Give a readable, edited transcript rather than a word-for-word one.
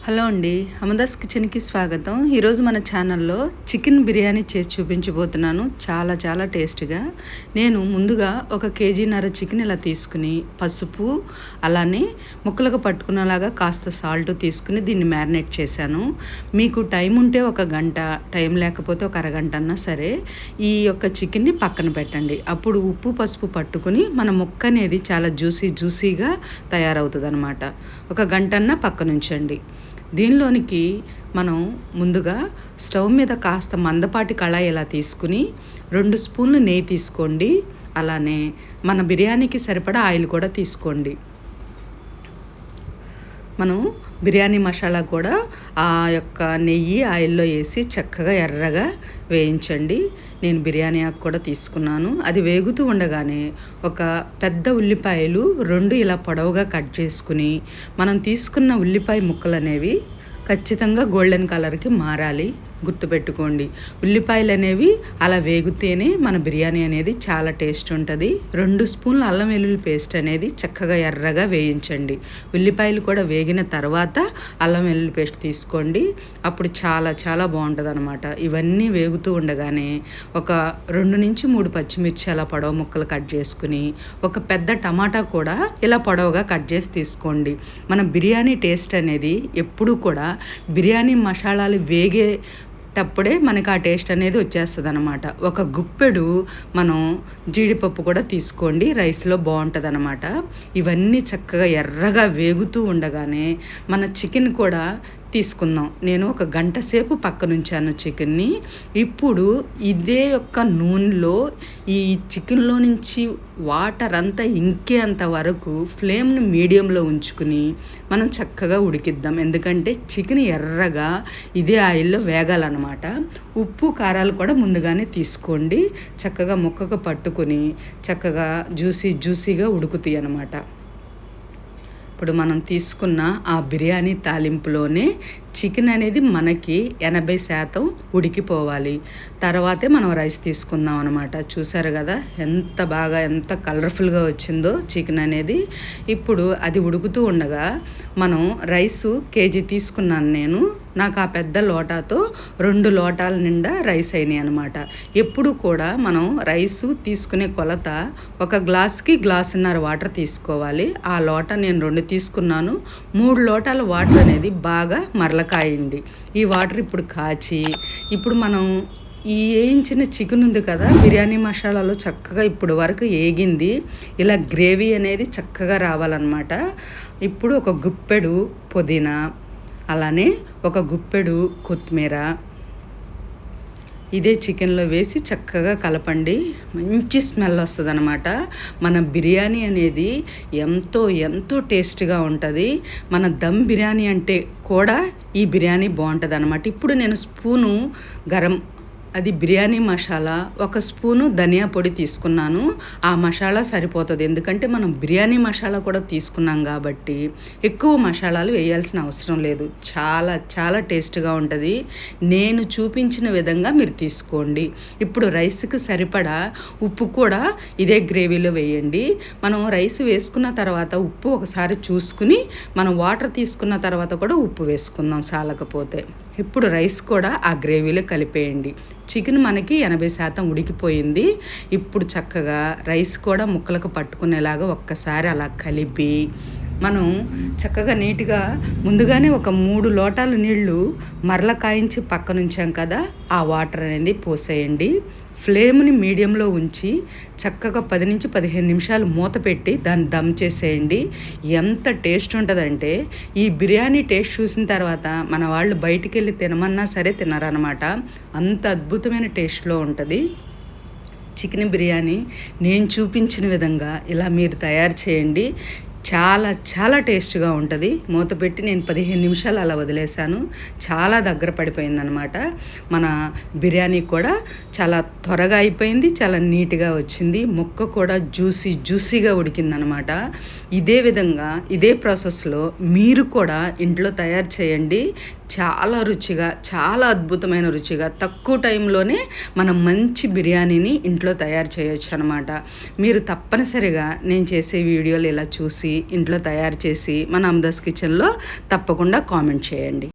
Hello అండి, అమదాస్ కిచెన్కి స్వాగతం. ఈరోజు మన ఛానల్లో చికెన్ బిర్యానీ చేసి చూపించబోతున్నాను. చాలా చాలా టేస్టీగా. నేను ముందుగా 1.5 kg చికెన్ ఇలా తీసుకుని పసుపు అలానే ముక్కలకు పట్టుకునేలాగా కాస్త సాల్ట్ తీసుకుని దీన్ని మ్యారినేట్ చేశాను. మీకు టైం ఉంటే 1 గంట, టైం లేకపోతే 1 అరగంట అన్నా సరే ఈ యొక్క చికెన్ని పక్కన పెట్టండి. అప్పుడు ఉప్పు పసుపు పట్టుకుని మన ముక్క అనేది చాలా జ్యూసీగా తయారవుతుంది అనమాట. 1 గంట అన్నా పక్కన ఉంచండి. దీనిలోనికి మనం ముందుగా స్టవ్ మీద కాస్త మందపాటి కళాయి ఇలా తీసుకుని 2 స్పూన్లు నెయ్యి తీసుకోండి. అలానే మన బిర్యానీకి సరిపడా ఆయిల్ కూడా తీసుకోండి. మనం బిర్యానీ మసాలా కూడా ఆ యొక్క నెయ్యి ఆయిల్లో వేసి చక్కగా ఎర్రగా వేయించండి. నేను బిర్యానీ ఆకు కూడా తీసుకున్నాను. అది వేగుతూ ఉండగానే ఒక పెద్ద ఉల్లిపాయలు 2 ఇలా పొడవుగా కట్ చేసుకుని మనం తీసుకున్న ఉల్లిపాయ ముక్కలు అనేవి ఖచ్చితంగా గోల్డెన్ కలర్కి మారాలి. గుర్తుపెట్టుకోండి, ఉల్లిపాయలు అనేవి అలా వేగితేనే మన బిర్యానీ అనేది చాలా టేస్ట్ ఉంటుంది. 2 స్పూన్ల అల్లం వెల్లుల్లి పేస్ట్ అనేది చక్కగా ఎర్రగా వేయించండి. ఉల్లిపాయలు కూడా వేగిన తర్వాత అల్లం వెల్లుల్లి పేస్ట్ తీసుకోండి. అప్పుడు చాలా చాలా బాగుంటుంది అనమాట. ఇవన్నీ వేగుతూ ఉండగానే ఒక 2 నుంచి 3 పచ్చిమిర్చి అలా పొడవు ముక్కలు కట్ చేసుకుని ఒక పెద్ద టమాటా కూడా ఇలా పొడవుగా కట్ చేసి తీసుకోండి. మన బిర్యానీ టేస్ట్ అనేది ఎప్పుడూ కూడా బిర్యానీ మసాలాలు వేగేటప్పుడే మనకు ఆ టేస్ట్ అనేది వచ్చేస్తుంది అనమాట. ఒక గుప్పెడు మనం జీడిపప్పు కూడా తీసుకోండి, రైస్లో బాగుంటుంది అనమాట. ఇవన్నీ చక్కగా ఎర్రగా వేగుతూ ఉండగానే మన చికెన్ కూడా తీసుకుందాం. నేను 1 గంట సేపు పక్కనుంచాను చికెన్ని. ఇప్పుడు ఇదే యొక్క నూనెలో ఈ చికెన్లో నుంచి వాటర్ అంతా ఇంకేంత వరకు ఫ్లేమ్ని మీడియంలో ఉంచుకుని మనం చక్కగా ఉడికిద్దాం. ఎందుకంటే చికెన్ ఎర్రగా ఇదే ఆయిల్లో వేగాలన్నమాట. ఉప్పు కారాలు కూడా ముందుగానే తీసుకోండి. చక్కగా ముక్కకు పట్టుకొని చక్కగా జ్యూసీగా ఉడుకుతాయి అన్నమాట. ఇప్పుడు మనం తీసుకున్న ఆ బిర్యానీ తాలింపులోనే చికెన్ అనేది మనకి 80% ఉడికిపోవాలి. తర్వాతే మనం రైస్ తీసుకుందాం అనమాట. చూసారు కదా ఎంత కలర్ఫుల్గా వచ్చిందో చికెన్ అనేది. ఇప్పుడు అది ఉడుకుతూ ఉండగా మనం రైసు 1 kg తీసుకున్నాను నేను. నాకు ఆ పెద్ద లోటాతో 2 లోటాల నిండా రైస్ అయినాయి అనమాట. ఎప్పుడు కూడా మనం రైసు తీసుకునే కొలత 1 గ్లాస్కి 1.5 గ్లాసున్నర వాటర్ తీసుకోవాలి. ఆ లోట నేను 2 తీసుకున్నాను. 3 లోటాల వాటర్ అనేది బాగా మరలకాయండి. ఈ వాటర్ ఇప్పుడు కాచి ఇప్పుడు మనం ఈ వేయించిన చికెన్ ఉంది కదా, బిర్యానీ మసాలాలో చక్కగా ఇప్పుడు వరకు ఏగింది. ఇలా గ్రేవీ అనేది చక్కగా రావాలన్నమాట. ఇప్పుడు 1 గుప్పెడు పుదీనా, అలానే 1 గుప్పెడు కొత్తిమీర ఇదే చికెన్లో వేసి చక్కగా కలపండి. మంచి స్మెల్ వస్తుంది అనమాట. మన బిర్యానీ అనేది ఎంతో టేస్ట్గా ఉంటుంది. మన దమ్ బిర్యానీ అంటే కూడా ఈ బిర్యానీ బాగుంటుంది అనమాట. ఇప్పుడు నేను స్పూను అది బిర్యానీ మసాలా, 1 స్పూను ధనియా పొడి తీసుకున్నాను. ఆ మసాలా సరిపోతుంది. ఎందుకంటే మనం బిర్యానీ మసాలా కూడా తీసుకున్నాం కాబట్టి ఎక్కువ మసాలాలు వేయాల్సిన అవసరం లేదు. చాలా చాలా టేస్ట్గా ఉంటుంది. నేను చూపించిన విధంగా మీరు తీసుకోండి. ఇప్పుడు రైస్కి సరిపడా ఉప్పు కూడా ఇదే గ్రేవీలో వేయండి. మనం రైస్ వేసుకున్న తర్వాత ఉప్పు ఒకసారి చూసుకుని మనం వాటర్ తీసుకున్న తర్వాత కూడా ఉప్పు వేసుకుందాం చాలకపోతే. ఇప్పుడు రైస్ కూడా ఆ గ్రేవీలో కలిపేయండి. చికెన్ మనకి 80% ఉడికిపోయింది. ఇప్పుడు చక్కగా రైస్ కూడా ముక్కలకు పట్టుకునేలాగా ఒక్కసారి అలా కలిపి మనం చక్కగా నీట్గా ముందుగానే 3 లోటాలు నీళ్లు మరల కాయించి పక్కనుంచాం కదా, ఆ వాటర్ అనేది పోసేయండి. ఫ్లేమ్ని మీడియంలో ఉంచి చక్కగా 10 నుంచి 15 నిమిషాలు మూత పెట్టి దాన్ని దమ్ చేసేయండి. ఎంత టేస్ట్ ఉంటుందంటే ఈ బిర్యానీ టేస్ట్ చూసిన తర్వాత మన వాళ్ళు బయటికి వెళ్ళి తినమన్నా సరే తినరనమాట. అంత అద్భుతమైన టేస్ట్లో ఉంటుంది చికెన్ బిర్యానీ. నేను చూపించిన విధంగా ఇలా మీరు తయారు చేయండి. చాలా చాలా టేస్ట్గా ఉంటుంది. మూత పెట్టి నేను 15 నిమిషాలు అలా వదిలేసాను. చాలా దగ్గర పడిపోయిందనమాట. మన బిర్యానీ కూడా చాలా త్వరగా అయిపోయింది, చాలా నీట్గా వచ్చింది. ముక్క కూడా జ్యూసీగా ఉడికిందనమాట. ఇదే విధంగా ఇదే ప్రాసెస్లో మీరు కూడా ఇంట్లో తయారు చేయండి. చాలా రుచిగా, చాలా అద్భుతమైన రుచిగా తక్కువ టైంలోనే మనం మంచి బిర్యానీని ఇంట్లో తయారు చేయొచ్చు అనమాట. మీరు తప్పనిసరిగా నేను చేసే వీడియోలు ఇలా చూసి ఇంట్లో తయారు చేసి మన అమ్దాస్ కిచెన్లో తప్పకుండా కామెంట్ చేయండి.